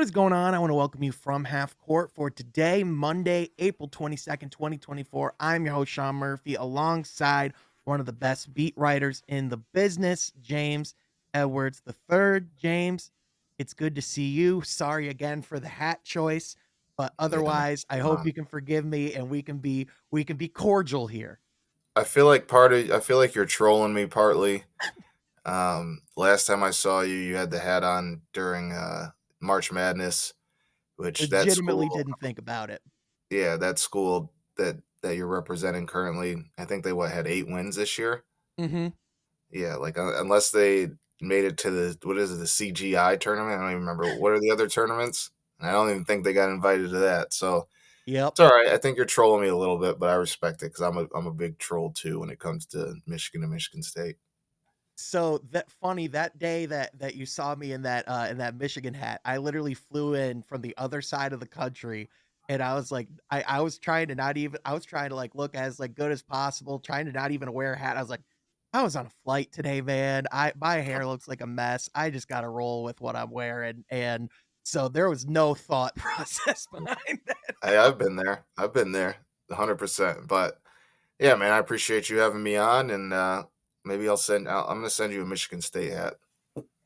What is going on? I want to welcome you from half court for today, Monday, April 22nd, 2024. I'm your host, Sean Murphy, alongside one of the best beat writers in the business, James Edwards III. James, it's good to see you. Sorry again for the hat choice, but Yeah, man. otherwise, I hope you can forgive me and we can be cordial here. I feel like you're trolling me partly. Last time I saw you, you had the hat on during March Madness, which that Legitimately school, didn't think about it. yeah, that school that you're representing currently, I think they had 8 wins this year. Hmm. Yeah, like unless they made it to the what is it, the CGI tournament? I don't even remember what are the other tournaments. I don't even think they got invited to that. So Yep. it's all right. I think you're trolling me a little bit, but I respect it because I'm a big troll too when it comes to Michigan and Michigan State. So that funny that day that you saw me in that Michigan hat, I literally flew in from the other side of the country, and I was like, I was trying to not even I was trying to like look as like good as possible, trying to not even wear a hat. I was like, I was on a flight today, man. I my hair looks like a mess. I just got to roll with what I'm wearing, and so there was no thought process behind that. Hey, I've been there. I've been there, 100%. But yeah, man, I appreciate you having me on, and maybe I'm gonna send you a Michigan State hat.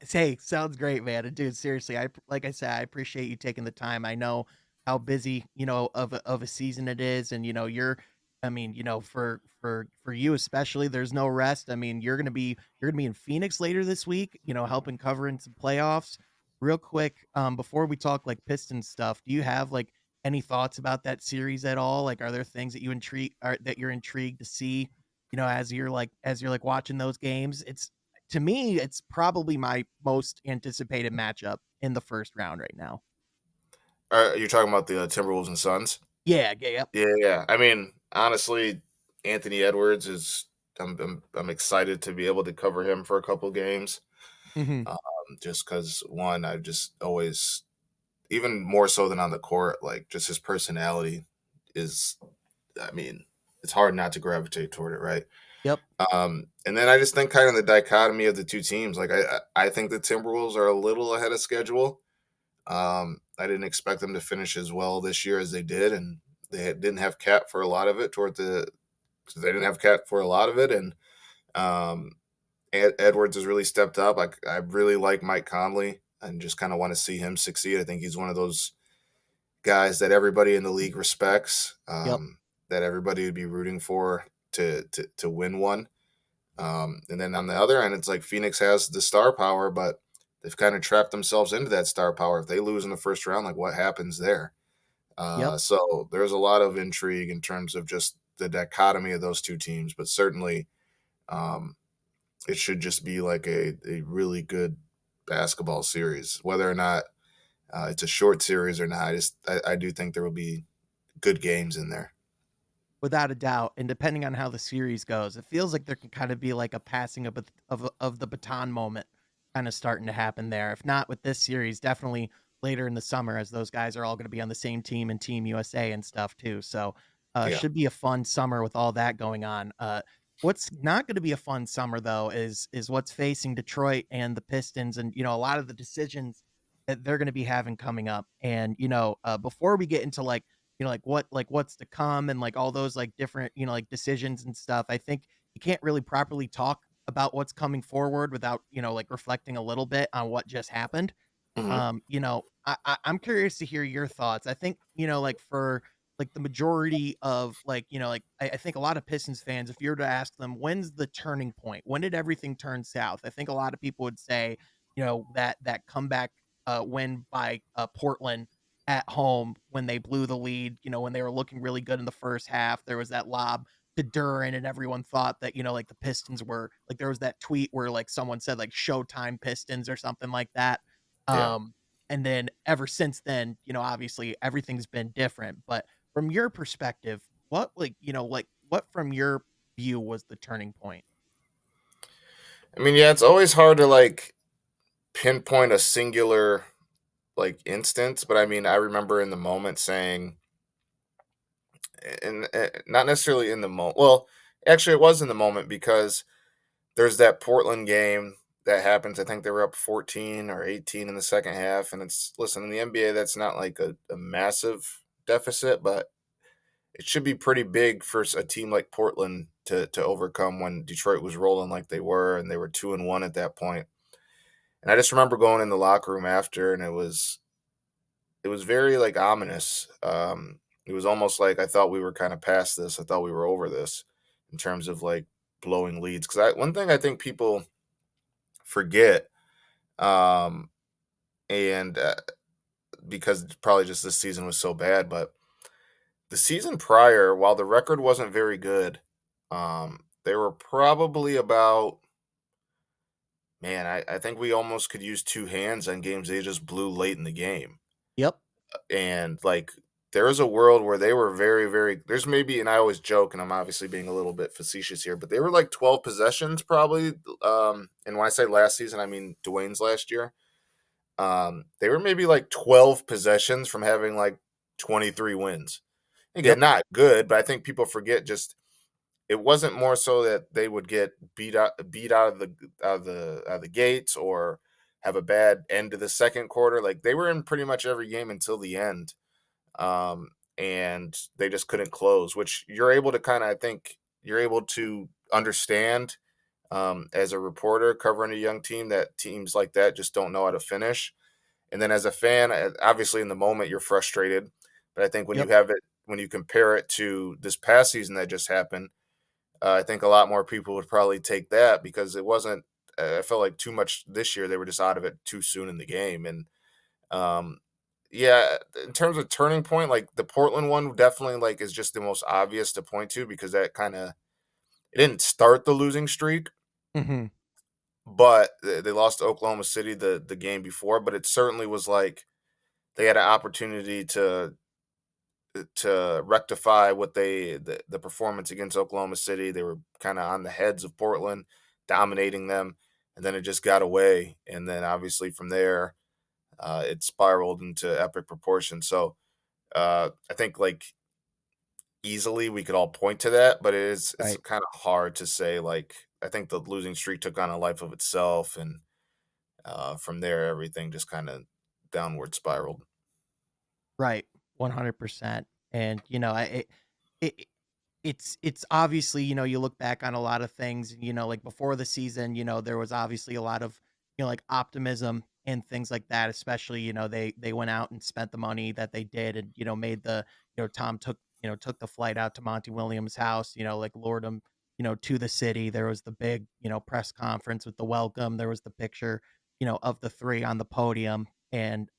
Hey, sounds great, man. And dude, seriously, like I said, I appreciate you taking the time. I know how busy, of a season it is, and I mean, for you especially, there's no rest. I mean, you're gonna be in Phoenix later this week, helping covering some playoffs. Real quick, before we talk like Pistons stuff, do you have like any thoughts about that series at all? Like, are there things that you're intrigued to see? As you're like watching those games, to me, it's probably my most anticipated matchup in the first round right now. You're talking about the Timberwolves and Suns? Yeah, yeah, yep. Yeah, yeah. I mean, honestly, Anthony Edwards is. I'm excited to be able to cover him for a couple games. Mhm. Just because one, I've just always, even more so than on the court, like just his personality is. I mean, it's hard not to gravitate toward it, right? Yep. And then I just think kind of the dichotomy of the two teams. Like I think the Timberwolves are a little ahead of schedule. I didn't expect them to finish as well this year as they did, and didn't have Cat for a lot of it. They didn't have Cat for a lot of it, and um, Edwards has really stepped up. I really like Mike Conley, and just kind of want to see him succeed. I think he's one of those guys that everybody in the league respects, Yep. that everybody would be rooting for to win one. And then on the other end, it's like Phoenix has the star power, but they've kind of trapped themselves into that star power. If they lose in the first round, like what happens there? Yep. So there's a lot of intrigue in terms of just the dichotomy of those two teams, but certainly um, it should just be like a really good basketball series. Whether or not it's a short series or not, I do think there will be good games in there. Without a doubt, and depending on how the series goes, it feels like there can kind of be like a passing of the baton moment kinda starting to happen there. If not with this series, definitely later in the summer as those guys are all gonna be on the same team and Team USA and stuff too. So, Yeah, should be a fun summer with all that going on. What's not gonna be a fun summer though is what's facing Detroit and the Pistons and, a lot of the decisions that they're gonna be having coming up. And, before we get into what's to come and like all those like different, like decisions and stuff. I think you can't really properly talk about what's coming forward without, like reflecting a little bit on what just happened. hmm I'm curious to hear your thoughts. I think, like for like the majority of I think a lot of Pistons fans, if you were to ask them, when's the turning point? When did everything turn south? I think a lot of people would say, that comeback win by Portland at home when they blew the lead, when they were looking really good in the first half. There was that lob to Duren, and everyone thought that, like the Pistons were like there was that tweet where like someone said like Showtime Pistons or something like that. yeah. Um, and then ever since then, obviously everything's been different. But from your perspective, what from your view was the turning point? I mean, yeah, it's always hard to like pinpoint a singular like instance, but I mean, I remember in the moment saying, and not necessarily in the moment. Well, actually, it was in the moment because there's that Portland game. that happens. I think they were up 14 or 18 in the second half. And it's, listen, in the NBA, that's not like a massive deficit, but it should be pretty big for a team like Portland to overcome when Detroit was rolling like they were, and they were 2-1 at that point. And I just remember going in the locker room after, and it was very like ominous. It was almost like I thought we were kind of past this. I thought we were over this in terms of like blowing leads. Because one thing I think people forget, um, and because probably just this season was so bad, but the season prior, while the record wasn't very good, they were probably about, man, I think we almost could use two hands on games they just blew late in the game. Yep. And like there is a world where they were very, very, there's maybe, and I always joke, and I'm obviously being a little bit facetious here, but they were like 12 possessions probably. And when I say last season, I mean Dwayne's last year. They were maybe like 12 possessions from having like 23 wins. Again, Yep. not good, but I think people forget just it wasn't more so that they would get beat out of the gates or have a bad end to the second quarter. Like they were in pretty much every game until the end, um, and they just couldn't close. Which you're able to kind of, I think, you're able to understand as a reporter covering a young team that teams like that just don't know how to finish. And then as a fan, obviously in the moment you're frustrated, but I think when you Yep. have it, when you compare it to this past season that just happened, I think a lot more people would probably take that because it wasn't. I felt like too much this year. They were just out of it too soon in the game, and um, yeah, in terms of turning point, like the Portland one definitely like is just the most obvious to point to because that kind of it didn't start the losing streak, Hmm. but they lost to Oklahoma City the game before, but it certainly was like they had an opportunity to rectify what the performance against Oklahoma City. They were kind of on the heads of Portland, dominating them, and then it just got away. And then obviously from there, it spiraled into epic proportions. So I think like easily we could all point to that, but it's Right. kind of hard to say. Like I think the losing streak took on a life of itself, and from there everything just kind of downward spiraled. Right. 100%. And, it it's obviously, you look back on a lot of things, and, like before the season, there was obviously a lot of, like optimism and things like that, especially, they went out and spent the money that they did and, made Tom took the flight out to Monty Williams' house, like lured him, to the city. There was the big, press conference with the welcome. There was the picture, of the three on the podium. And,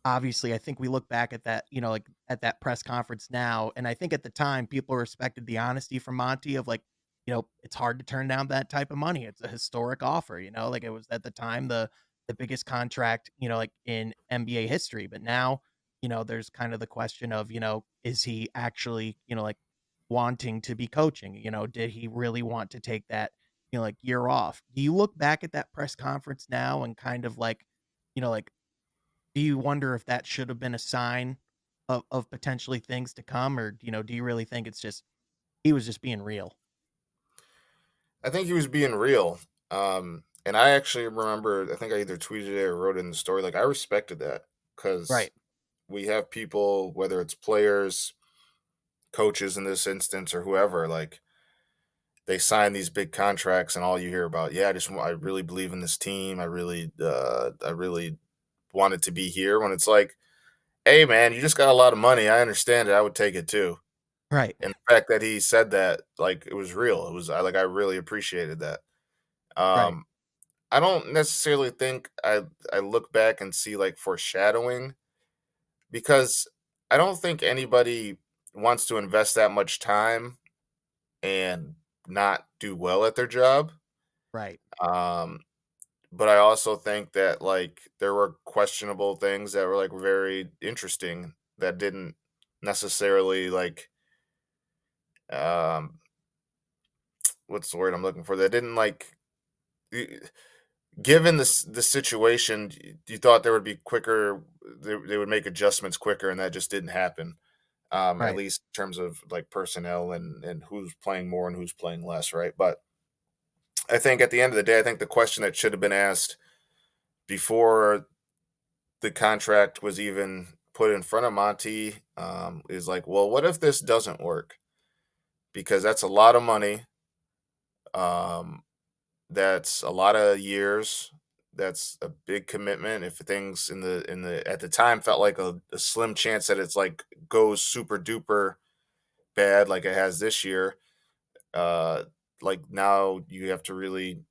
obviously, I think we look back at that, like at that press conference now, and I think at the time people respected the honesty from Monty of like, it's hard to turn down that type of money. It's a historic offer, like it was at the time the biggest contract, like in NBA history. But now, there's kind of the question of, is he actually, like wanting to be coaching? Did he really want to take that, like year off? Do you look back at that press conference now and kind of like do you wonder if that should have been a sign of potentially things to come, or, do you really think it's just he was just being real? I think he was being real. And I actually remember, I think I either tweeted it or wrote it in the story. Like, I respected that because Right, we have people, whether it's players, coaches in this instance, or whoever, like, they sign these big contracts and all you hear about, yeah, I really believe in this team. I really wanted to be here when it's like, hey, man, you just got a lot of money. I understand it. I would take it too. right, And the fact that he said that, like, it was real. I really appreciated that. right, Um, I don't necessarily think I look back and see like foreshadowing because I don't think anybody wants to invest that much time and not do well at their job. right, Um, but I also think that like there were questionable things that were like very interesting that didn't necessarily like um what's the word I'm looking for, that didn't like given the situation, you thought there would be quicker, they would make adjustments quicker, and that just didn't happen, at right, least in terms of, like, personnel and who's playing more and who's playing less, right? But, I think at the end of the day, I think the question that should have been asked before the contract was even put in front of Monty, is like, well, what if this doesn't work? Because that's a lot of money. Um, that's a lot of years. That's a big commitment. If things in the at the time felt like a slim chance that it's like goes super duper bad like it has this year, uh, like now you have to really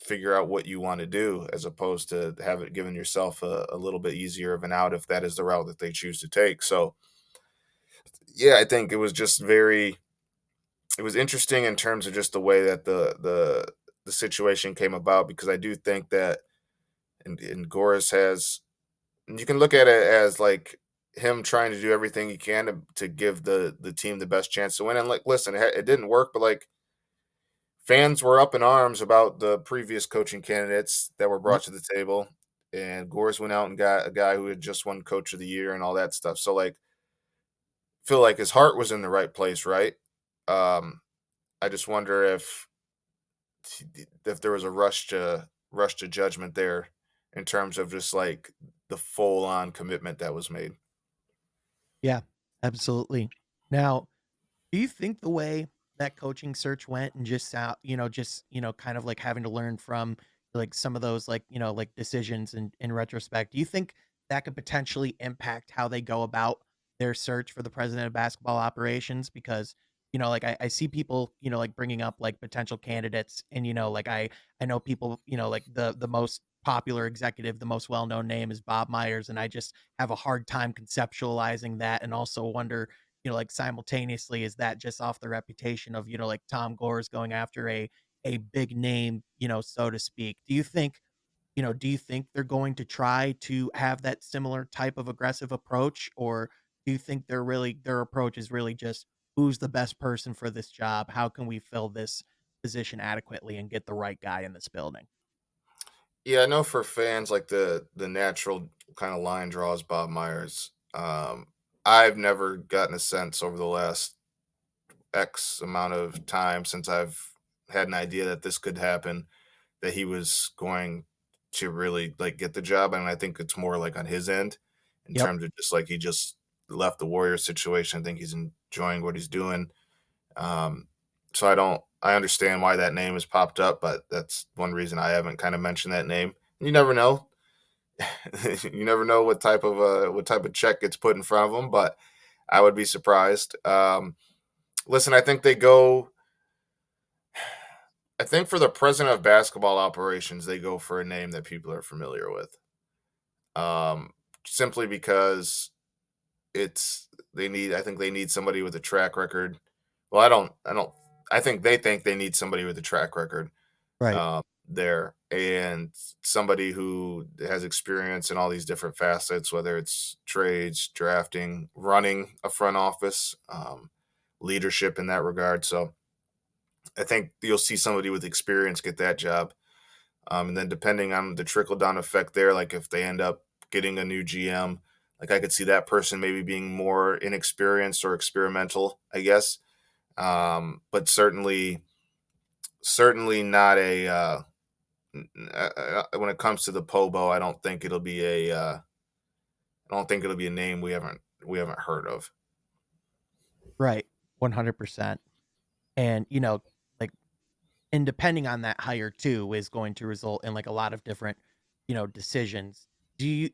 figure out what you want to do as opposed to have it given yourself a little bit easier of an out if that is the route that they choose to take. So yeah, I think it was interesting in terms of just the way that the situation came about because I do think that and Goris has and you can look at it as like him trying to do everything he can to give the team the best chance to win. And like, listen, it didn't work, but like fans were up in arms about the previous coaching candidates that were brought Yep. to the table, and Gores went out and got a guy who had just won Coach of the Year and all that stuff. So, like, feel like his heart was in the right place, right? Um, I just wonder if there was a rush to judgment there in terms of just like the full on commitment that was made. Yeah, absolutely. Now, do you think the way that coaching search went and just, kind of like having to learn from like some of those like, like decisions in retrospect, do you think that could potentially impact how they go about their search for the president of basketball operations? Because, like I see people, like bringing up like potential candidates and, like I know people, like the most popular executive, the most well-known name is Bob Myers. And I just have a hard time conceptualizing that and also wonder like simultaneously, is that just off the reputation of, like Tom Gore's going after a big name, so to speak? Do you think they're going to try to have that similar type of aggressive approach, or do you think their approach is really just who's the best person for this job? How can we fill this position adequately and get the right guy in this building? Yeah, I know for fans, like the natural kind of line draws Bob Myers. I've never gotten a sense over the last X amount of time since I've had an idea that this could happen, that he was going to really like get the job. And I think it's more like on his end in Yep. terms of just like he just left the Warriors situation. I think he's enjoying what he's doing. Um, so I understand why that name has popped up, but that's one reason I haven't kind of mentioned that name. You never know. You never know what type of check gets put in front of them, but I would be surprised. Listen, I think for the president of basketball operations, they go for a name that people are familiar with. Um, Simply because I think they need somebody with a track record. Well, I think they need somebody with a track record Right. there and somebody who has experience in all these different facets, whether it's trades, drafting, running a front office, leadership in that regard. So I think you'll see somebody with experience get that job. And then depending on the trickle down effect there, like if they end up getting a new GM, like I could see that person maybe being more inexperienced or experimental, I guess. But certainly not when it comes to the Pobo, I don't think it'll be a name we haven't heard of. Right. 100%. And, like and depending on that hire too is going to result in like a lot of different, decisions.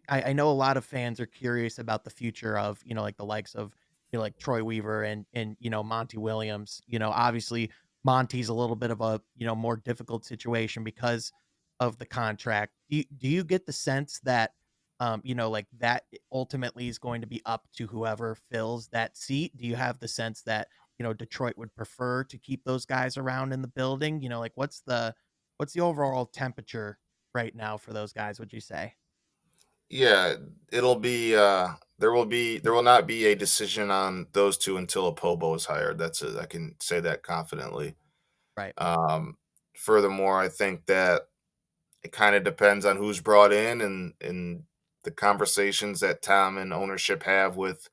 I know a lot of fans are curious about the future of, like the likes of, like Troy Weaver and Monty Williams. Obviously Monty's a little bit of a, more difficult situation because of the contract. Do you get the sense that like that ultimately is going to be up to whoever fills that seat? Do you have the sense that Detroit would prefer to keep those guys around in the building? Like what's the overall temperature right now for those guys, would you say? Yeah, it'll be there will not be a decision on those two until a Pobo is hired. I can say that confidently. Right. Um, Furthermore, I think that it kind of depends on who's brought in and the conversations that Tom and ownership have with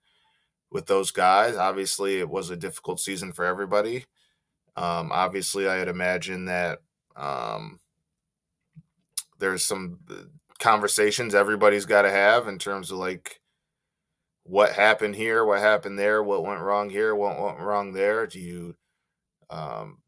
those guys. Obviously, it was a difficult season for everybody. Obviously, I had imagined that Um, there's some conversations everybody's got to have in terms of like what happened here, what happened there, what went wrong here, what went wrong there. Do you um,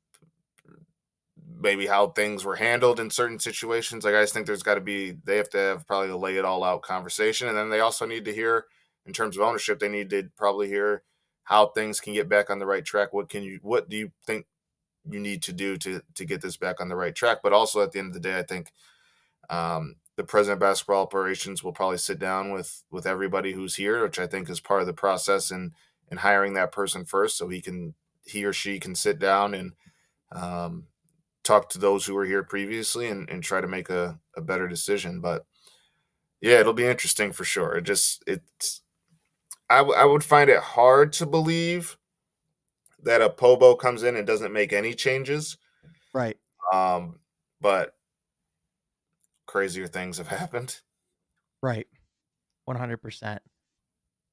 maybe how things were handled in certain situations? Like I just think there's got to be they have to have probably a lay it all out conversation, and then they also need to hear in terms of ownership. They need to probably hear how things can get back on the right track. What do you think you need to do to get this back on the right track? But also at the end of the day, I think the president of basketball operations will probably sit down with everybody who's here, which I think is part of the process in hiring that person first, so he or she can sit down and um, talk to those who were here previously and try to make a better decision. But yeah, it'll be interesting for sure. I would find it hard to believe that a Pobo comes in and doesn't make any changes. Right. Um, but crazier things have happened. Right. 100%.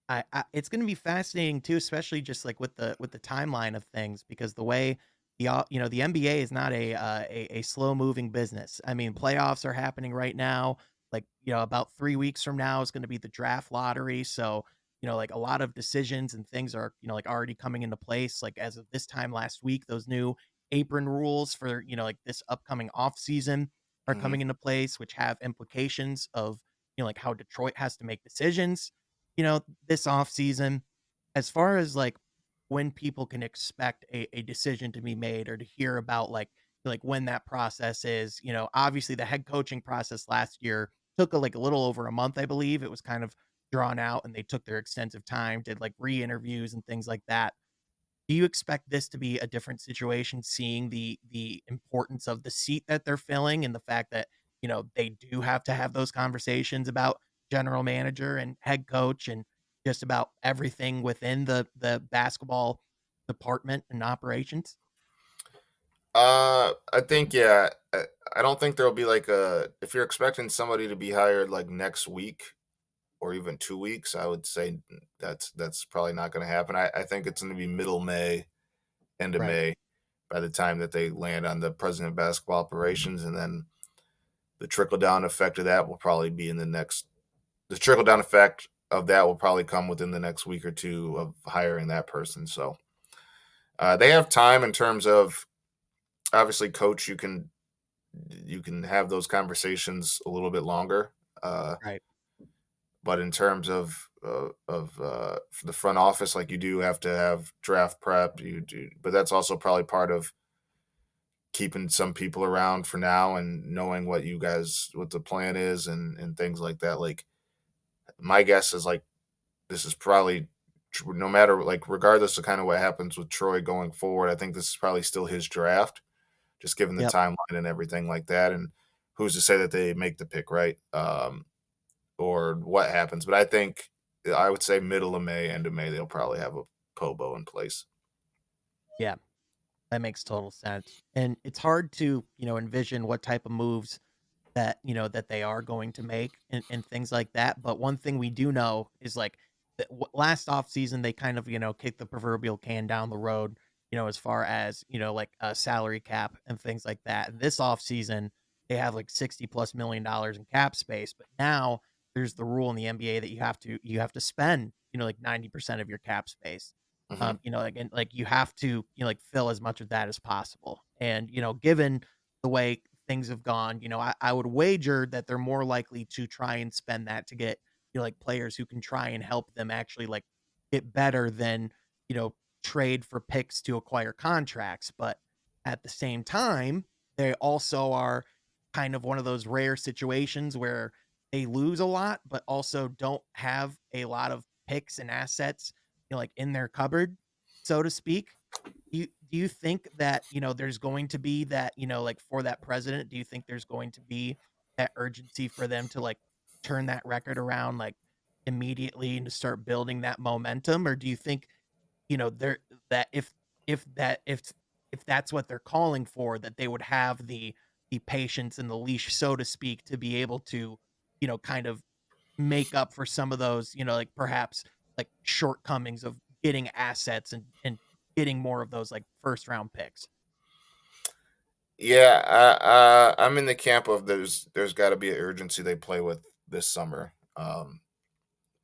I it's gonna be fascinating too, especially just like with the timeline of things, because the way the NBA is not a slow moving business. I mean, playoffs are happening right now. Like about 3 weeks from now is going to be the draft lottery. So like a lot of decisions and things are like already coming into place. Like as of this time last week, those new apron rules for like this upcoming off season are Hmm. coming into place, which have implications of like how Detroit has to make decisions this off season. As far as like when people can expect a decision to be made or to hear about like when that process is, obviously the head coaching process last year took like a little over a month, I believe. It was kind of drawn out and they took their extensive time, did like re-interviews and things like that. Do you expect this to be a different situation, seeing the importance of the seat that they're filling and the fact that, they do have to have those conversations about general manager and head coach and just about everything within the basketball department and operations? I think yeah. I don't think there'll be like a if you're expecting somebody to be hired like next week or even 2 weeks. I would say that's probably not going to happen. I think it's going to be middle May, end of Right. May, by the time that they land on the president of basketball operations, and then the trickle down effect of that will probably be in the next. The trickle down effect of that will probably come within the next week or two of hiring that person. So they have time in terms of obviously coach. You can have those conversations a little bit longer. Right. But in terms of the front office, like you do have to have draft prep. You do, but that's also probably part of keeping some people around for now and knowing what the plan is and things like that. Like my guess is like this is probably no matter like regardless of kind of what happens with Troy going forward. I think this is probably still his draft, just given the Yep. timeline and everything like that. And who's to say that they make the pick right? Or what happens. But I think I would say middle of May, end of May, they'll probably have a Pobo in place. Yeah. That makes total sense. And it's hard to, envision what type of moves that they are going to make and things like that. But one thing we do know is like that last off season they kind of kicked the proverbial can down the road. As far as like a salary cap and things like that. This off season they have like $60+ million in cap space, but now there's the rule in the NBA that you have to spend like 90% of your cap space. Hmm. Like and like you have to like fill as much of that as possible. And given the way things have gone, I would wager that they're more likely to try and spend that to get, like players who can try and help them actually like get better than, you know, trade for picks to acquire contracts. But at the same time, they also are kind of one of those rare situations where they lose a lot, but also don't have a lot of picks and assets, like in their cupboard, so to speak. Do you think that, there's going to be that, like for that president, do you think there's going to be that urgency for them to like turn that record around like immediately and to start building that momentum? Or do you think, they're that if that's what they're calling for, that they would have the patience and the leash, so to speak, to be able to, kind of make up for some of those, like perhaps like shortcomings of getting assets and getting more of those like first round picks? Yeah, I'm in the camp of there's got to be an urgency they play with this summer.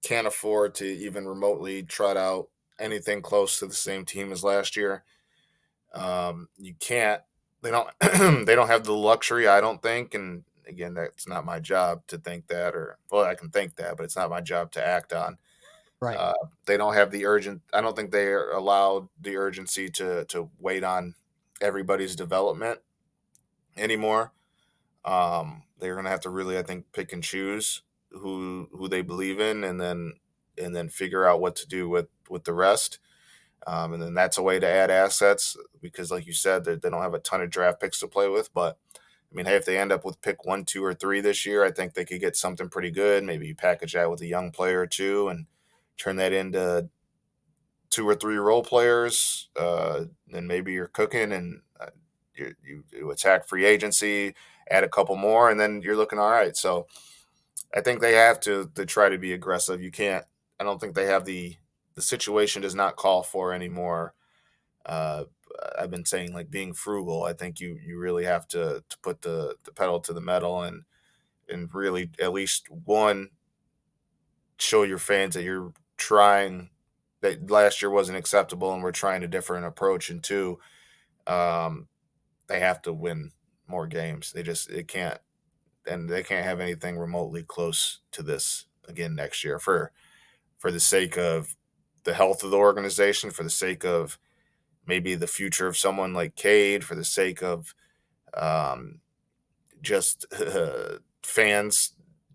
Can't afford to even remotely trot out anything close to the same team as last year. You can't. They don't. They don't have the luxury, I don't think. And again, that's not my job to think that, or well, I can think that, but it's not my job to act on. Right. Uh, they don't have the urgent. I don't think they are allowed the urgency to wait on everybody's development anymore. They're gonna have to really, I think, pick and choose who they believe in, and then figure out what to do with the rest. And then that's a way to add assets because, like you said, they don't have a ton of draft picks to play with. But I mean, hey, if they end up with pick 1, 2, or 3 this year, I think they could get something pretty good. Maybe you package that with a young player or two and turn that into 2 or 3 role players. Then maybe you're cooking and you attack free agency, add a couple more, and then you're looking all right. So I think they have to try to be aggressive. You can't. I don't think they have the situation does not call for any more. Uh, I've been saying like being frugal. I think you really have to put the pedal to the metal and really at least one show your fans that you're trying that last year wasn't acceptable and we're trying a different approach. And two, um, they have to win more games. It can't and they can't have anything remotely close to this again next year for the sake of the health of the organization, for the sake of maybe the future of someone like Cade, for the sake of um, just fans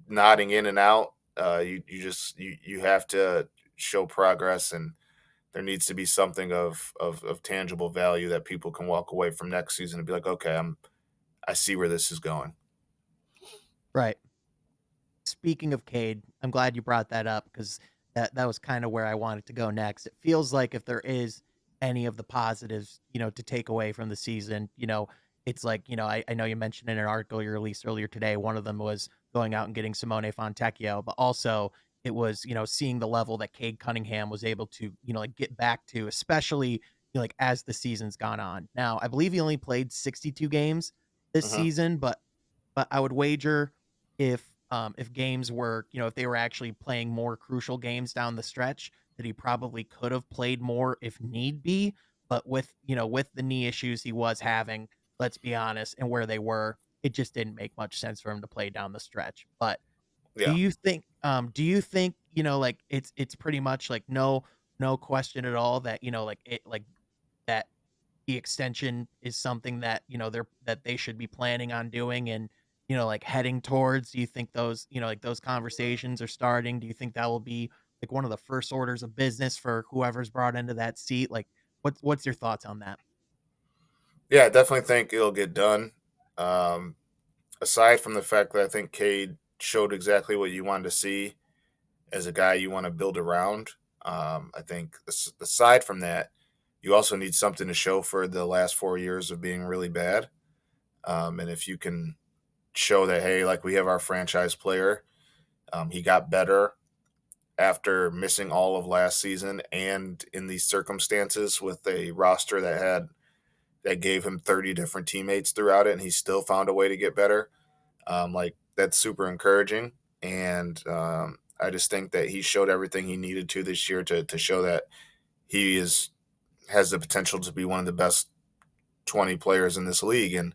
nodding in and out. You have to show progress, and there needs to be something of tangible value that people can walk away from next season and be like, okay, I see where this is going. Right. Speaking of Cade, I'm glad you brought that up because that was kind of where I wanted to go next. It feels like if there is any of the positives, to take away from the season, it's like, I know you mentioned in an article you released earlier today, one of them was going out and getting Simone Fontecchio, but also it was, seeing the level that Cade Cunningham was able to, like get back to, especially, like as the season's gone on. Now, I believe he only played 62 games this Hmm. season, but I would wager if games were, if they were actually playing more crucial games down the stretch, that he probably could have played more if need be. But with the knee issues he was having, let's be honest, and where they were, it just didn't make much sense for him to play down the stretch. But Yeah. do you think, like it's pretty much like no question at all that, like it like that the extension is something that, they should be planning on doing and, like heading towards? Do you think those, like those conversations are starting? Do you think that will be like one of the first orders of business for whoever's brought into that seat? Like what's your thoughts on that? Yeah, I definitely think it'll get done. Um, Aside from the fact that I think Cade showed exactly what you wanted to see as a guy you want to build around. I think aside from that, you also need something to show for the last 4 years of being really bad. And if you can show that, hey, like we have our franchise player, he got better after missing all of last season and in these circumstances with a roster that gave him 30 different teammates throughout it, and he still found a way to get better. Like that's super encouraging, and I just think that he showed everything he needed to this year to show that he is has the potential to be one of the best 20 players in this league. And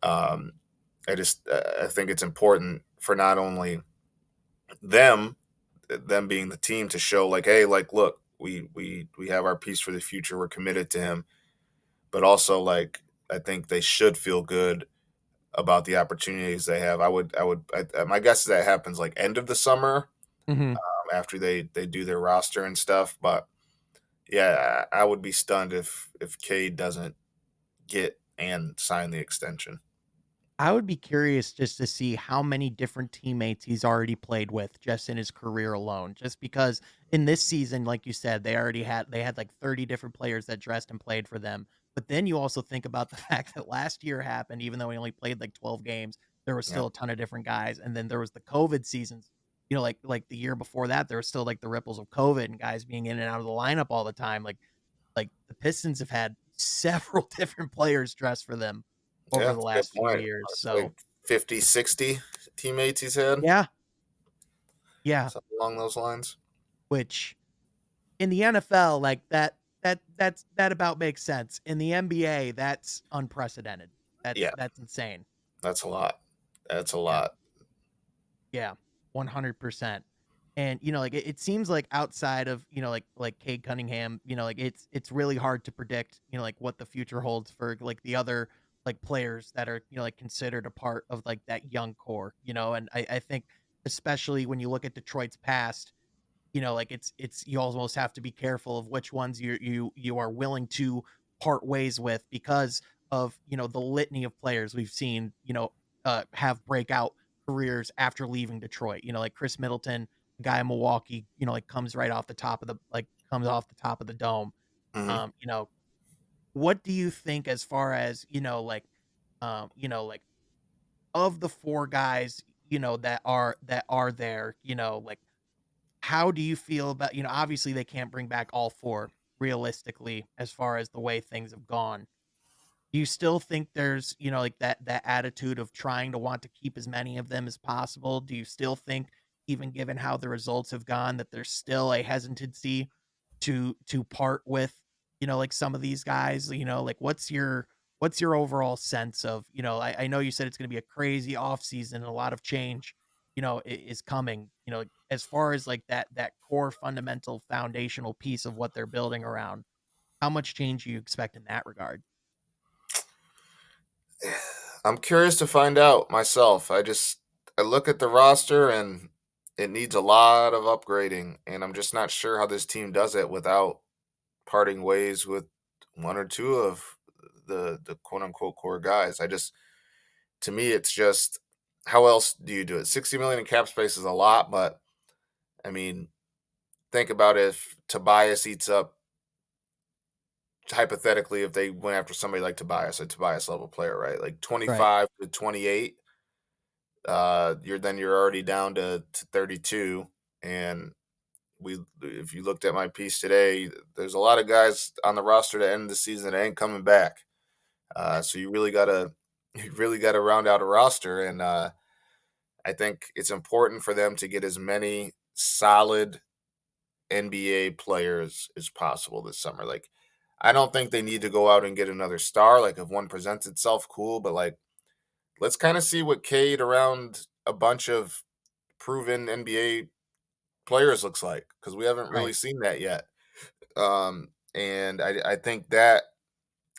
um, I think it's important for not only them them being the team to show like, hey, like look, we have our piece for the future. We're committed to him, but also like I think they should feel good about the opportunities they have. My guess is that happens like end of the summer Mhm. after they do their roster and stuff. But yeah, I would be stunned if Cade doesn't get and sign the extension. I would be curious just to see how many different teammates he's already played with just in his career alone. Just because in this season, like you said, they had like 30 different players that dressed and played for them. But then you also think about the fact that last year happened, even though he only played like 12 games, there was Yeah, still a ton of different guys. And then there was the COVID seasons. Like the year before that, there was still like the ripples of COVID and guys being in and out of the lineup all the time. Like the Pistons have had several different players dress for them. over Yeah, the that's a good last few point. years. It's So like 50, 60 teammates he's had, yeah, yeah, something along those lines. which in the NFL, like that about makes sense. In the NBA, that's unprecedented. Yeah, That's insane. that's a lot. That's a Yeah. lot. Yeah, 100%. And, like, it seems like outside of, like Cade Cunningham, like, it's really hard to predict, like, what the future holds for, like, the other, like, players that are, like, considered a part of, like, that young core, and I think especially when you look at Detroit's past, like it's you almost have to be careful of which ones you are willing to part ways with because of the litany of players we've seen have breakout careers after leaving Detroit. Like Chris Middleton, a guy in Milwaukee, like comes off the top of the dome. Hmm. Um, you know, what do you think as far as like of the four guys that are there, like how do you feel about obviously they can't bring back all 4 realistically as far as the way things have gone. Do you still think there's, like that attitude of trying to want to keep as many of them as possible? Do you still think, even given how the results have gone, that there's still a hesitancy to part with, like some of these guys? Like what's your overall sense of, I know you said it's gonna be a crazy off season and a lot of change, is coming, as far as like that core fundamental foundational piece of what they're building around. How much change do you expect in that regard? I'm curious to find out myself. I look at the roster and it needs a lot of upgrading, and I'm just not sure how this team does it without parting ways with one or two of the quote unquote core guys. To me it's just, how else do you do it? 60 million in cap space is a lot, but I mean, think about if Tobias eats up, hypothetically, if they went after somebody like Tobias, a Tobias level player, right? Like Right. 25 to 28, you're already down to 32. And if you looked at my piece today, there's a lot of guys on the roster to end the season that ain't coming back. So you really gotta you really gotta round out a roster, and I think it's important for them to get as many solid NBA players as possible this summer. Like, I don't think they need to go out and get another star. Like, if one presents itself, cool. But like, let's kind of see what Cade around a bunch of proven NBA players looks like, because we haven't really Right. seen that yet. And I think that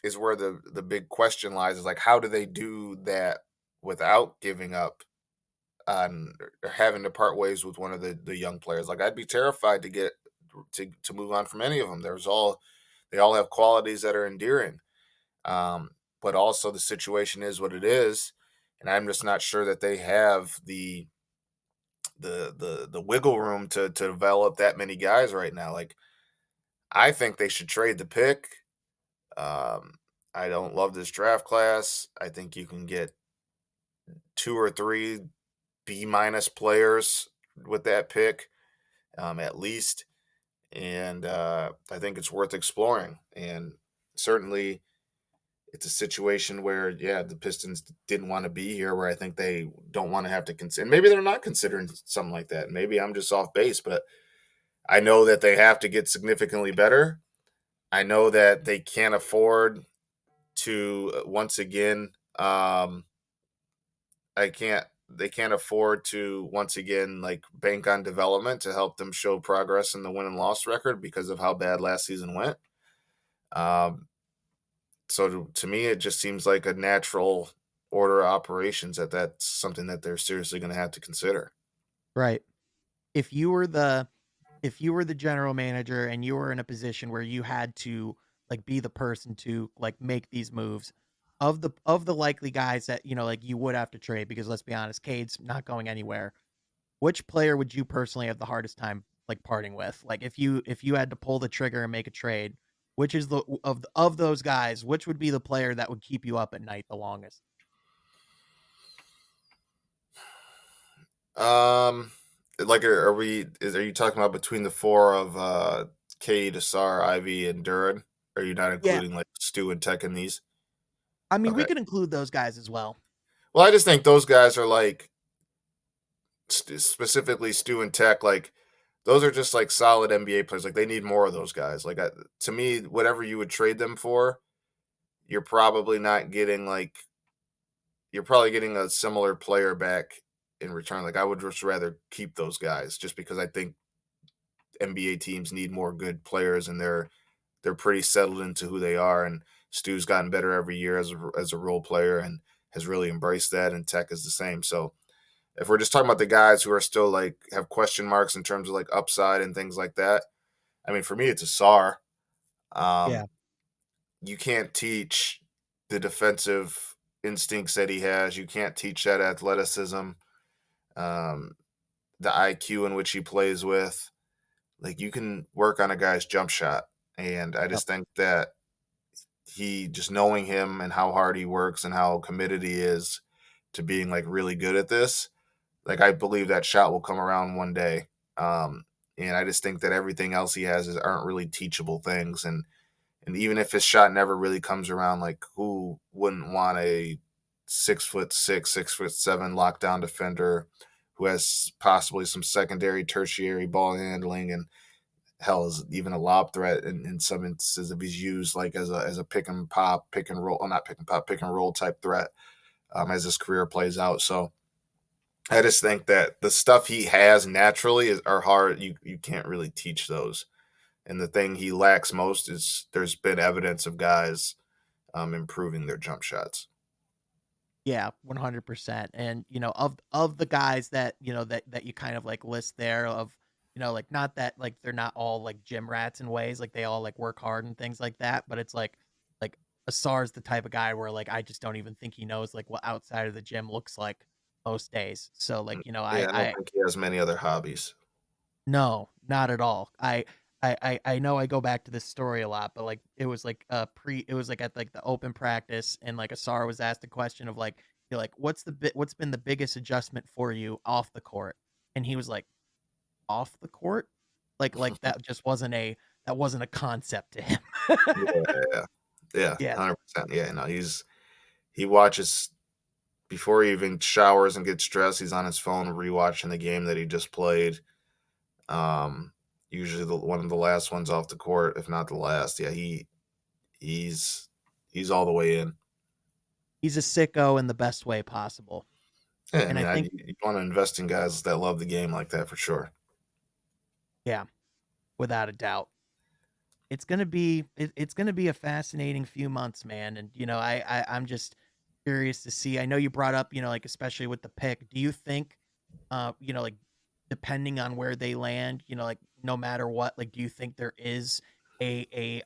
is where the big question lies, is like, how do they do that without giving up on, or having to part ways with one of the young players? Like, I'd be terrified to get to move on from any of them. They all have qualities that are endearing. Um, but also the situation is what it is, and I'm just not sure that they have the wiggle room to develop that many guys right now. Like, I think they should trade the pick. Um, I don't love this draft class. I think you can get two or three B minus players with that pick, at least, and I think it's worth exploring. And certainly, it's a situation where, yeah, the Pistons didn't want to be here, where I think they don't want to have to consider. Maybe they're not considering something like that. Maybe I'm just off base, but I know that they have to get significantly better. I know that they can't afford to, once again. I can't. They can't afford to once again, like, bank on development to help them show progress in the win and loss record because of how bad last season went. Um, so to me, it just seems like a natural order of operations that that's something that they're seriously going to have to consider. Right. If you were the if you were the general manager and you were in a position where you had to like be the person to like make these moves of the likely guys that like you would have to trade, because let's be honest, Cade's not going anywhere. Which player would you personally have the hardest time like parting with? Like if you had to pull the trigger and make a trade, which is the of those guys, which would be the player that would keep you up at night the longest? Um, like, are you talking about between the four of Cade, Asar, Ivy, and Duran? Are you not Yeah, including like Stu and Tech in these? I mean, we Okay. could include those guys as well. Well, I just think those guys are like specifically Stu and Tech. Like those are just like solid NBA players. Like they need more of those guys. Like to me, whatever you would trade them for, you're probably not getting like you're probably getting a similar player back in return. Like I would just rather keep those guys just because I think NBA teams need more good players and they're pretty settled into who they are. And Stu's gotten better every year as a role player and has really embraced that. And Tech is the same. So if we're just talking about the guys who are still like have question marks in terms of like upside and things like that, I mean, for me, it's a SAR. Yeah. Um, you can't teach the defensive instincts that he has. You can't teach that athleticism, um, the IQ in which he plays with. Like you can work on a guy's jump shot, and I Yep. just think that he just knowing him and how hard he works and how committed he is to being like really good at this, like I believe that shot will come around one day. Um, and I just think that everything else he has aren't really teachable things. And even if his shot never really comes around, like who wouldn't want a 6'6", 6'7" lockdown defender who has possibly some secondary, tertiary ball handling and hell is even a lob threat in some instances if he's used like as a pick and pop, pick and roll, not pick and pop, pick and roll type threat as his career plays out. So I just think that the stuff he has naturally are hard. You can't really teach those. And the thing he lacks most is there's been evidence of guys improving their jump shots. Yeah, 100%. And, of the guys that, that you kind of like list there of, like not that like they're not all like gym rats in ways, like they all like work hard and things like that, but it's like Asar's the type of guy where like I just don't even think he knows like what outside of the gym looks like most days. So Mm, like, yeah, I don't think he has many other hobbies. no, not at all. I know I go back to this story a lot, but like it was like it was like at like the open practice and like Asar was asked a question of like you're like what's been the biggest adjustment for you off the court? And he was like off the court? Like that wasn't a concept to him. Yeah, yeah, Yeah. 100%. Yeah, no, he watches before he even showers and gets dressed. He's on his phone rewatching the game that he just played. Um, Usually one of the last ones off the court, if not the last. Yeah, he's he's all the way in. He's a sicko in the best way possible. Yeah, I And mean, I think you want to invest in guys that love the game like that for sure. yeah, without a doubt. It's gonna be a fascinating few months, man. And I'm just curious to see. I know you brought up, like especially with the pick. Do you think, like depending on where they land, like no matter what, like do you think there is a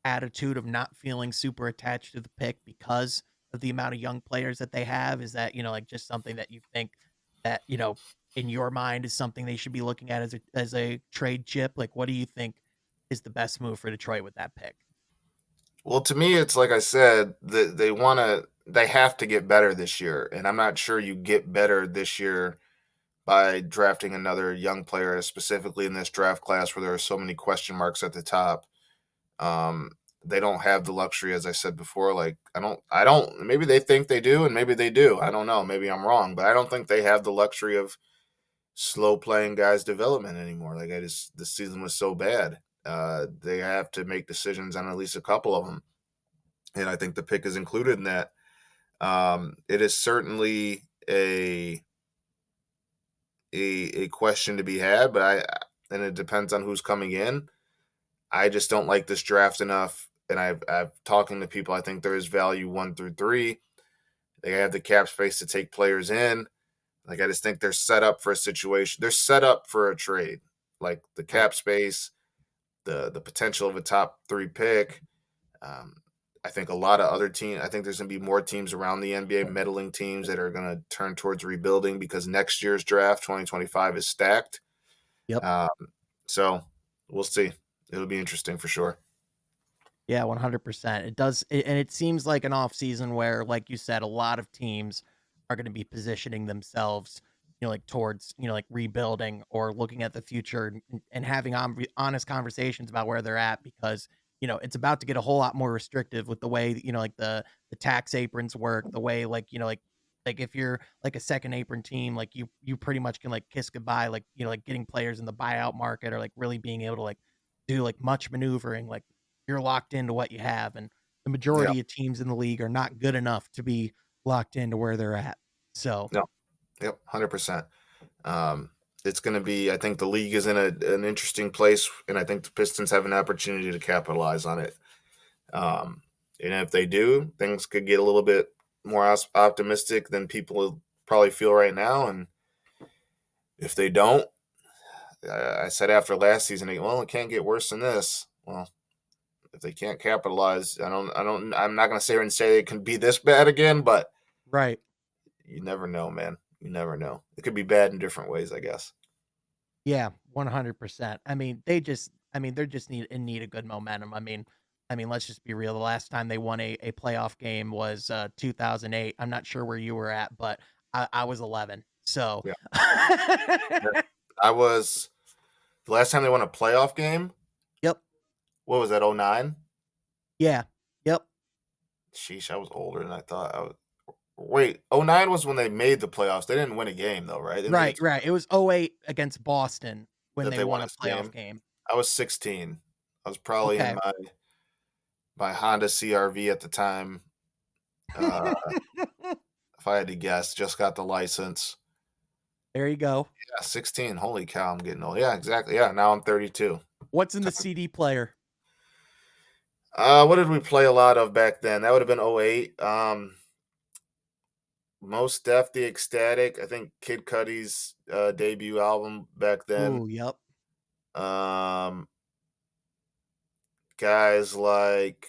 attitude of not feeling super attached to the pick because of the amount of young players that they have? Is that, like just something that you think that, in your mind is something they should be looking at as a trade chip? Like what do you think is the best move for Detroit with that pick? Well, to me, it's like I said, they have to get better this year, and I'm not sure you get better this year by drafting another young player, specifically in this draft class where there are so many question marks at the top. Um, they don't have the luxury, as I said before. Like I don't. Maybe they think they do, and maybe they do. I don't know. Maybe I'm wrong, but I don't think they have the luxury of slow playing guys' development anymore. Like I just this season was so bad. They have to make decisions on at least a couple of them, and I think the pick is included in that. It is certainly a question to be had, but and it depends on who's coming in. I just don't like this draft enough. And I've talking to people. I think there is value 1 through 3. They have the cap space to take players in. Like I just think they're set up for a situation. They're set up for a trade. Like the Right. cap space, the potential of a top 3 pick. Um, I think a lot of other teams. I think there's going to be more teams around the NBA, meddling teams that are going to turn towards rebuilding because next year's draft, 2025, is stacked. Yep. Um, so we'll see. It'll be interesting for sure. Yeah, 100%. And it seems like an off season where, like you said, a lot of teams are going to be positioning themselves, like towards, like rebuilding or looking at the future and having honest conversations about where they're at because it's about to get a whole lot more restrictive with the way, like the tax aprons work, the way like, like if you're like a second apron team, like you pretty much can like kiss goodbye, like, like getting players in the buyout market or like really being able to like do like much maneuvering, like you're locked into what you have. And the Yeah. majority of teams in the league are not good enough to be locked into where they're at. So No. Yep. 100%. Um, it's going to be. I think the league is in an interesting place, and I think the Pistons have an opportunity to capitalize on it. Um, and if they do, things could get a little bit more optimistic than people probably feel right now. And if they don't, I said after last season, well, it can't get worse than this. Well, if they can't capitalize, I'm not going to sit here and say it can be this bad again, but right. you never know, man. You never know. It could be bad in different ways, I guess. Yeah, 100%. They're just in need of good momentum. Let's just be real. The last time they won a playoff game was 2008. I'm not sure where you were at, but I was 11. So, Yeah. Yeah. I was the last time they won a playoff game. yep. What was that? 09? Yeah. Yep. Sheesh, I was older than I thought. Wait, 09 was when they made the playoffs. They didn't win a game though, right? They didn't Right, get right. It was '08 against Boston when that they they won won a this playoff game. game. I was 16. I was probably in Okay. my Honda CRV at the time. Uh, if I had to guess, just got the license. There you go. Yeah, 16. Holy cow, I'm getting old. Yeah, exactly. Yeah, now I'm 32. What's in the CD player? What did we play a lot of back then? That would have been '08. Most Def the Ecstatic. I think Kid Cudi's debut album back then. Ooh, yep. Um, guys like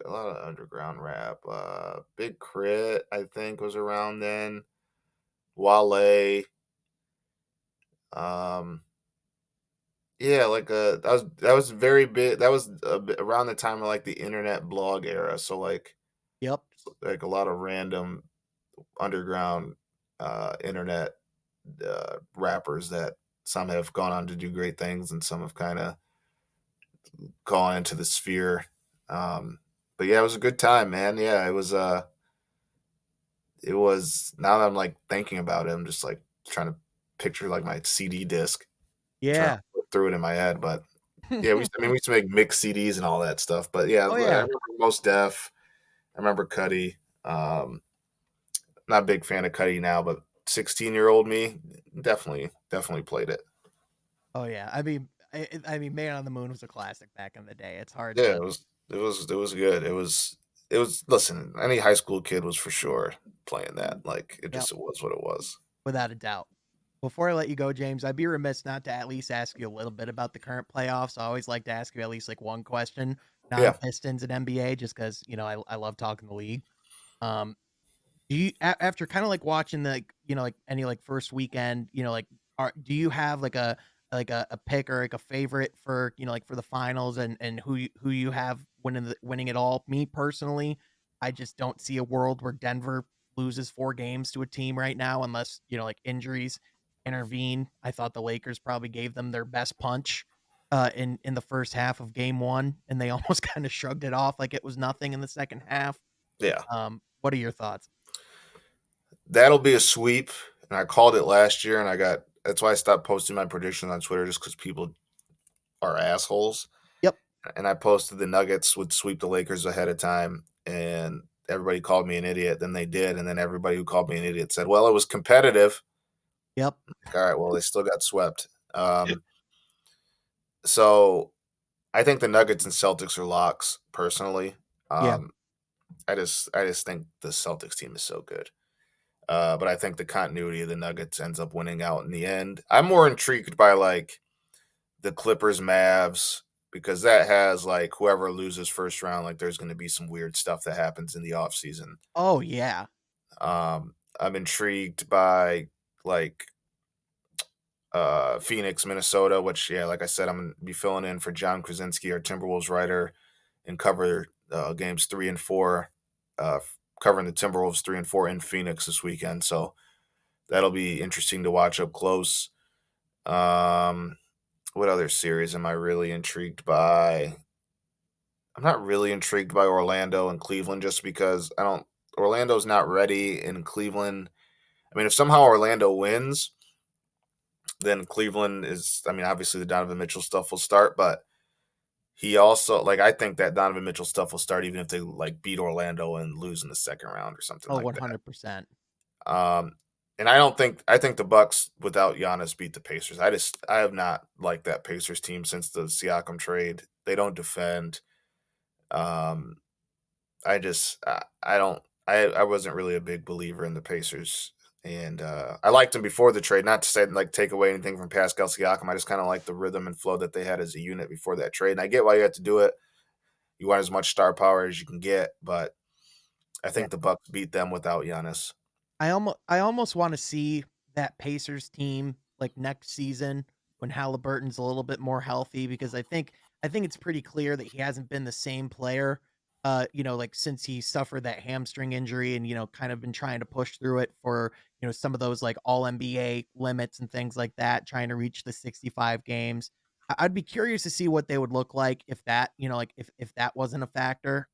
a lot of underground rap. Big Crit, I think, was around then. Wale. Um, yeah, that was very big. That was around the time of like the internet blog era. So Yep. like a lot of random underground internet rappers that some have gone on to do great things and some have kind of gone into the sphere. But yeah, it was a good time, man. Yeah, it was now that I'm like thinking about it, I'm just like trying to picture like my CD disc, trying to Yeah. flip through it in my head. But yeah, we used to make mixed CDs and all that stuff. But yeah, I Oh, yeah. remember Most Def. I remember Cuddy. Not a big fan of Cuddy now, but 16-year-old me definitely played it. Oh, yeah. Man on the Moon was a classic back in the day. It's hard Yeah, to it was good. It was listen, any high school kid was for sure playing that. Like Yep, it was what it was. without a doubt. Before I let you go, James, I'd be remiss not to at least ask you a little bit about the current playoffs. I always like to ask you at least like one question, Yeah. non-Pistons and NBA, just because I love talking the league. Um, Do you after kinda, like, watching, like, like, any, like, first weekend, do you have, like, a pick or, like, a favorite for, like, for the finals and who you have winning it all? Me, personally, I just don't see a world where Denver loses 4 games to a team right now unless, like, injuries intervene. I thought the Lakers probably gave them their best punch, in the first half of game 1, and they almost kinda shrugged it off like it was nothing in the second half. Yeah. What are your thoughts? That'll be a sweep. And I called it last year and that's why I stopped posting my predictions on Twitter just because people are assholes. Yep. And I posted the Nuggets would sweep the Lakers ahead of time and everybody called me an idiot. Then they did. And then everybody who called me an idiot said, well, it was competitive. Yep. All right, well, they still got swept. So I think the Nuggets and Celtics are locks personally. Yeah. Um, I just think the Celtics team is so good. But I think the continuity of the Nuggets ends up winning out in the end. I'm more intrigued by like the Clippers Mavs because that has like whoever loses first round, like there's going to be some weird stuff that happens in the offseason. Oh, yeah. I'm intrigued by like Phoenix, Minnesota, which yeah, like I said, I'm gonna be filling in for John Krasinski, our Timberwolves writer, and cover games 3 and 4, covering the Timberwolves 3 and 4 in Phoenix this weekend. So that'll be interesting to watch up close. Um, What other series am I really intrigued by? I'm not really intrigued by Orlando and Cleveland just because I don't. Orlando's not ready, and Cleveland. I mean, if somehow Orlando wins, then Cleveland is. I mean, obviously the Donovan Mitchell stuff will start, but he also like I think that Donovan Mitchell stuff will start even if they like beat Orlando and lose in the second round or something Oh, like that. 100%. Um, and I think the Bucks without Giannis beat the Pacers. I have not liked that Pacers team since the Siakam trade. They don't defend. Um, I don't I wasn't really a big believer in the Pacers. And I liked them before the trade, not to say like take away anything from Pascal Siakam. I just kind of like the rhythm and flow that they had as a unit before that trade. And I get why you had to do it. You want as much star power as you can get, but I Yeah. think the Bucks beat them without Giannis. I almost wanna see that Pacers team, like, next season when Halliburton's a little bit more healthy because I think it's pretty clear that he hasn't been the same player, like, since he suffered that hamstring injury and, kind of been trying to push through it for, some of those, like, all NBA limits and things like that, trying to reach the 65 games. I'd be curious to see what they would look like if that, like, if that wasn't a factor.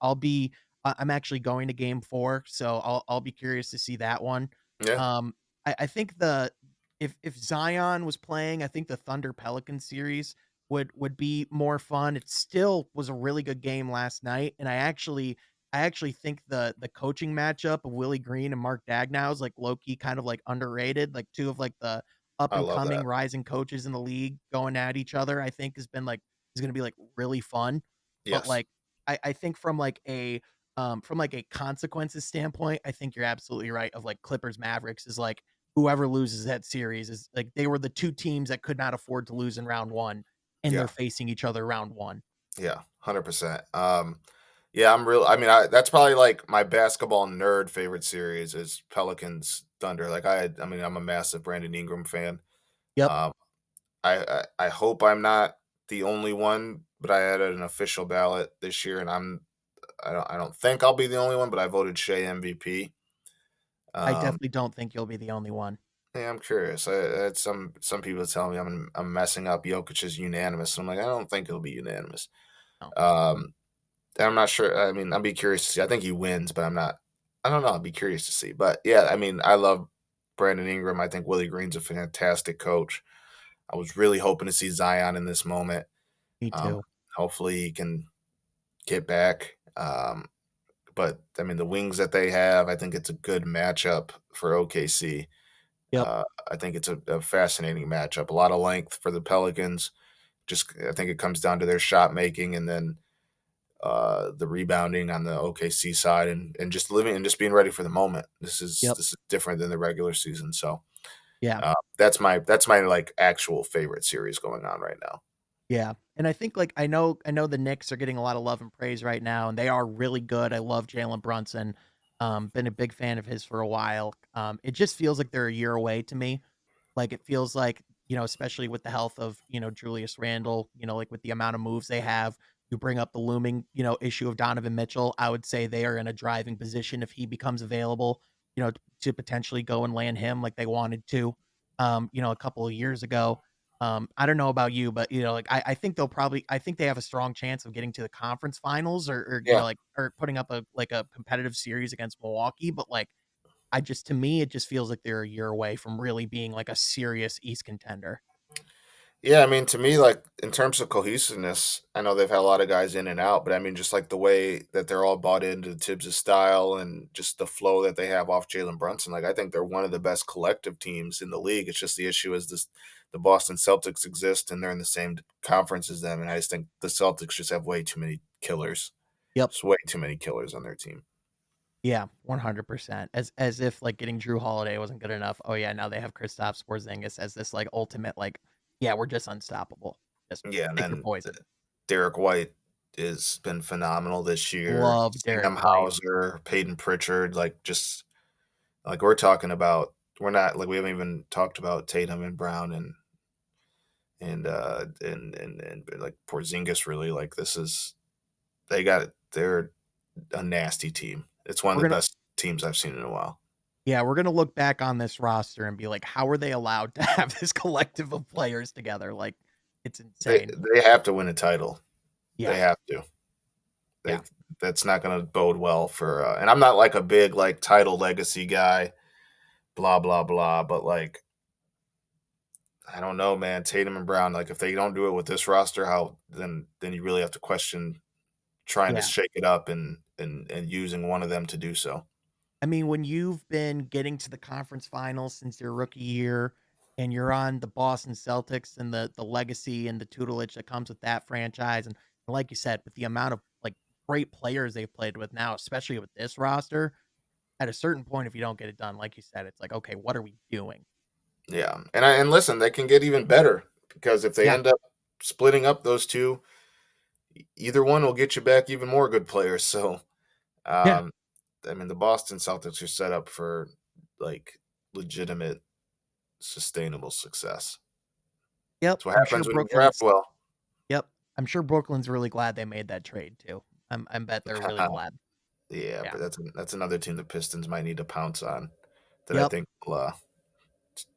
I'm actually going to game 4, so I'll be curious to see that one. Yeah. Um, I think the if Zion was playing, I think the Thunder Pelican series would be more fun. It still was a really good game last night, and I actually think the coaching matchup of Willie Green and Mark Daigneault is like low key kind of like underrated. Like two of like the up I and love coming that. rising coaches in the league going at each other. I think is going to be like really fun. But Yes. like I think from like a consequences standpoint, I think you're absolutely right of like Clippers Mavericks is like whoever loses that series is like they were the 2 teams that could not afford to lose in round 1 and they're Yeah. facing each other round 1. Yeah. 100%. Yeah, I'm real. I mean, that's probably like my basketball nerd favorite series is Pelicans Thunder. I mean, I'm a massive Brandon Ingram fan. Yep, Um, I hope I'm not the only one, but I had an official ballot this year, and I don't think I'll be the only one, but I voted Shea MVP. I Um, definitely don't think you'll be the only one. yeah, I'm curious. I had some people tell me I'm messing up. Jokic is unanimous. And I'm like, I don't think it'll be unanimous. No, Um, and I'm not sure. I mean, I'll be curious to see. I think he wins, but I'm not. I don't know. I'll be curious to see. But yeah, I mean, I love Brandon Ingram. I think Willie Green's a fantastic coach. I was really hoping to see Zion in this moment. me Um, too. hopefully he can get back. But I mean, the wings that they have, I think it's a good matchup for OKC. Yep, I think it's a fascinating matchup. A lot of length for the Pelicans. Just I think it comes down to their shot making and then the rebounding on the OKC side and just living and just being ready for the moment. This is yep, this is different than the regular season. So yeah. that's my like actual favorite series going on right now. Yeah, and I think, like, I know the Knicks are getting a lot of love and praise right now, and they are really good. I love Jalen Brunson. Been a big fan of his for a while. It just feels like they're a year away to me. Like, it feels like, especially with the health of, Julius Randle, like, with the amount of moves they have, you bring up the looming, issue of Donovan Mitchell. I would say they are in a driving position if he becomes available, to potentially go and land him like they wanted to, a couple of years ago. I don't know about you, but, like, I think they have a strong chance of getting to the conference finals Yeah. or putting up a competitive series against Milwaukee, but, like, to me, it just feels like they're a year away from really being like a serious East contender. Yeah, I mean, to me, like in terms of cohesiveness, I know they've had a lot of guys in and out, but I mean, just like the way that they're all bought into Tibbs' style and just the flow that they have off Jalen Brunson, like I think they're one of the best collective teams in the league. It's just the issue is this: the Boston Celtics exist and they're in the same conference as them, and I just think the Celtics just have way too many killers. Yep. Just way too many killers on their team. Yeah, 100%. As if like getting Drew Holiday wasn't good enough. Oh yeah, now they have Kristaps Porzingis as this like ultimate like, yeah, we're just unstoppable. Just Yeah, and pick your then poison. Derek White has been phenomenal this year. Love Sam Derek White. Hauser, Peyton Pritchard, like just like we're talking about, we're not like we haven't even talked about Tatum and Brown and like Porzingis really. Like this is they're a nasty team. It's one of We're the gonna best teams I've seen in a while. yeah, we're gonna look back on this roster and be like, how are they allowed to have this collective of players together? Like, It's They insane. they have to win a title. Yeah, They have to. yeah, Like, that's not gonna bode well for, and I'm not, like, a big, like, title legacy guy, blah, blah, blah, but, like, I don't know, man, Tatum and Brown, like, if they don't do it with this roster, how then you really have to question trying to yeah. shake it up and using one of them to do so. I mean, when you've been getting to the conference finals since your rookie year and you're on the Boston Celtics and the legacy and the tutelage that comes with that franchise, and like you said, with the amount of, like, great players they've played with now, especially with this roster, at a certain point, if you don't get it done, like you said, it's like, "Okay, what are we doing?" Yeah, and listen, they can get even better because if they Yeah, end up splitting up those 2, either one will get you back even more good players, so, yeah. um, I mean, the Boston Celtics are set up for, like, legitimate, sustainable success. Yep, That's what I'm sure happens when you draft Brooklyn's well. yep, I'm sure Brooklyn's really glad they made that trade too. I'm bet they're really glad. Yeah, Yeah. but that's another team the Pistons might need to pounce on that I Yep. think will,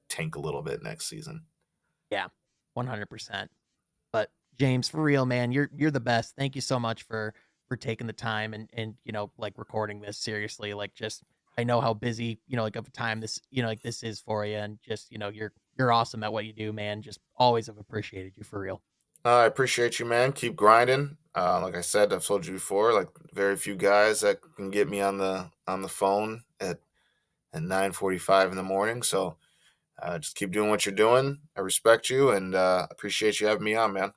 tank a little bit next season. Yeah. 100%. But James, for real, man, you're the best. Thank you so much for taking the time and like recording this seriously. Like just I know how busy, like of a time this, like this is for you and just, you're awesome at what you do, man. Just always have appreciated you for real. I appreciate you, man. Keep grinding. Like I said, I've told you before, like very few guys that can get me on the phone at 9:45 in the morning. So just keep doing what you're doing. I respect you and appreciate you having me on, man.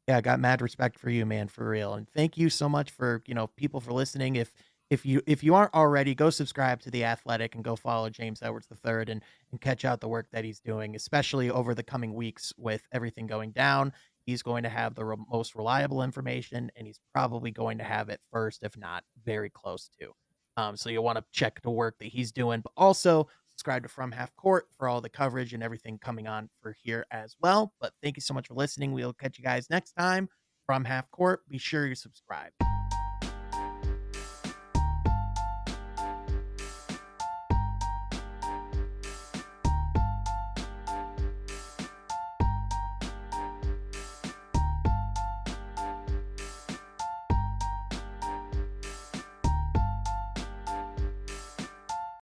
Yeah, I got mad respect for you, man, for real. And thank you so much for, people for listening. If you aren't already, go subscribe to The Athletic and go follow James Edwards III and catch out the work that he's doing, especially over the coming weeks with everything going down. He's going to have the most reliable information and he's probably going to have it first, if not very close to. So you'll want to check the work that he's doing, but also subscribe to From Half Court for all the coverage and everything coming on for here as well. But thank you so much for listening. We'll catch you guys next time from Half Court. Be sure you subscribe.